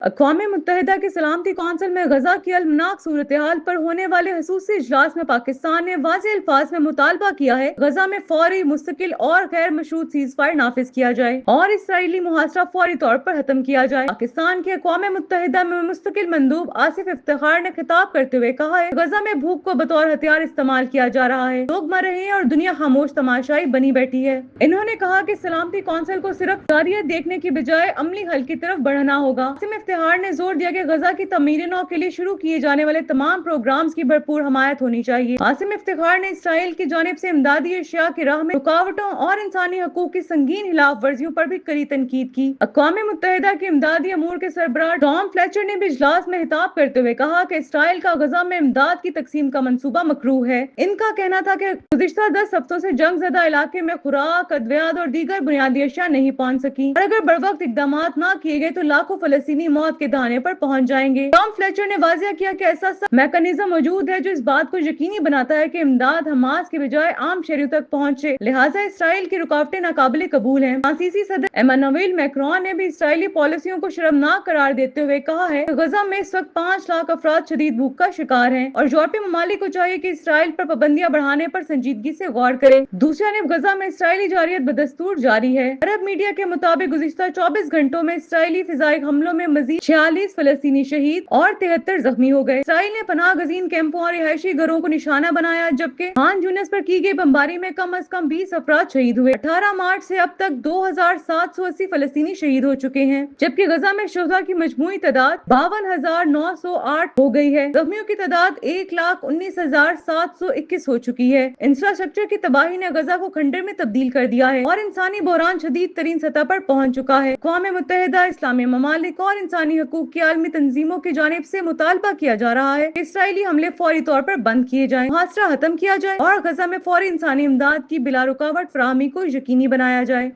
अक़वाम मुत्तहिदा की सलामती कौंसिल में गजा की अलमनाक सूरत-ए-हाल पर होने वाले ख़ुसूसी इजलास में पाकिस्तान ने वाज़ेह अल्फाज में मुतालबा किया है गजा में फौरी, मुस्तकिल और गैर मशरूत सीज़फायर नाफिज किया जाए और इसराइली मुहासरा फौरी तौर पर खत्म किया जाए। पाकिस्तान के अक़वाम मुत्तहिदा में मुस्तकिल मंदूब आसिफ इफ्तिखार ने खिताब करते हुए कहा है गजा में भूख को बतौर हथियार इस्तेमाल किया जा रहा है, लोग मर रहे हैं और दुनिया खामोश तमाशाई बनी बैठी है। इन्होंने कहा कि सलामती कौंसिल को सिर्फ जारियत देखने की बजाय अमली हल की तरफ बढ़ना होगा। इफ्तिखार ने जोर दिया कि गजा की तमीर नौ के लिए शुरू किए जाने वाले तमाम प्रोग्राम्स की भरपूर हमायत होनी चाहिए। आसिम इफ्तिखार ने इसराइल की जानिब से इमदादी अशिया की राह में रुकावटों और इंसानी हकूक की संगीन खिलाफ वर्जियों पर भी कड़ी तनकीद की। अक़वाम मुत्तहिदा के इमदादी अमूर के सरबराह टॉम फ्लेचर ने भी इजलास में खिताब करते हुए कहा कि इसराइल का गजा में इमदाद की तकसीम का मंसूबा मकरूह है। इनका कहना था कि गुज़िश्ता 10 हफ्तों से जंग ज़दा इलाके में खुराक, अद्वियात और दीगर बुनियादी अशिया नहीं पहुंच सकी और अगर बरवक्त इकदाम न किए गए तो लाखों फलस्तीनी मौत के दहाने पर पहुंच जाएंगे। टॉम फ्लेचर ने वाज़ेह किया कि ऐसा मैकेनिज्म मौजूद है जो इस बात को यकीनी बनाता है कि इमदाद हमास के बजाय आम शहरियों तक पहुंचे, लिहाजा इसराइल की रुकावटें नाकाबिले कबूल हैं। फ्रांसीसी सदर एमानुएल मैक्रोन ने भी इसराइली पॉलिसियों को शर्मनाक करार देते हुए कहा है कि गजा में इस वक्त 5 लाख अफराद शदीद भूख का शिकार हैं और यूरोपीय ममालिक को चाहिए कि इसराइल पर पाबंदियां बढ़ाने पर संजीदगी से गौर करे। दूसरी जानब गजा में इसराइली जारियत बदस्तूर जारी है। अरब मीडिया के मुताबिक गुज़िश्ता 24 घंटों में इसराइली फिजाई हमलों में मजीद 46 फलस्तीनी शहीद और 73 जख्मी हो गए। इसराइल ने पनाह गजीन कैंपों और रिहायशी घरों को निशाना बनाया, जबकि खान यूनिस पर की गई बमबारी में कम अज कम 20 अफराद शहीद हुए। 18 मार्च से अब तक 2780 फलस्तीनी शहीद हो चुके हैं, जबकि गजा में शुहदा की मजमूई तादाद 52,908 हो गई है। जख्मियों की तादाद 1,19,721 हो चुकी है। इंफ्रास्ट्रक्चर की तबाही ने गजा को खंडर में तब्दील कर दिया है और इंसानी बहरान शदीद तरीन सतह पर पहुंच चुका है। अक़वाम मुत्तहिदा, इस्लामी ममालिक और इंसानी हकूक की आलमी तंजीमों की जानिब से मुतालबा किया जा रहा है कि इसराइली हमले फौरी तौर पर बंद किए जाएं, मुहासरा खत्म किया जाए और गजा में फौरी इंसानी इमदाद की बिला रुकावट फराहमी को यकीनी बनाया जाए।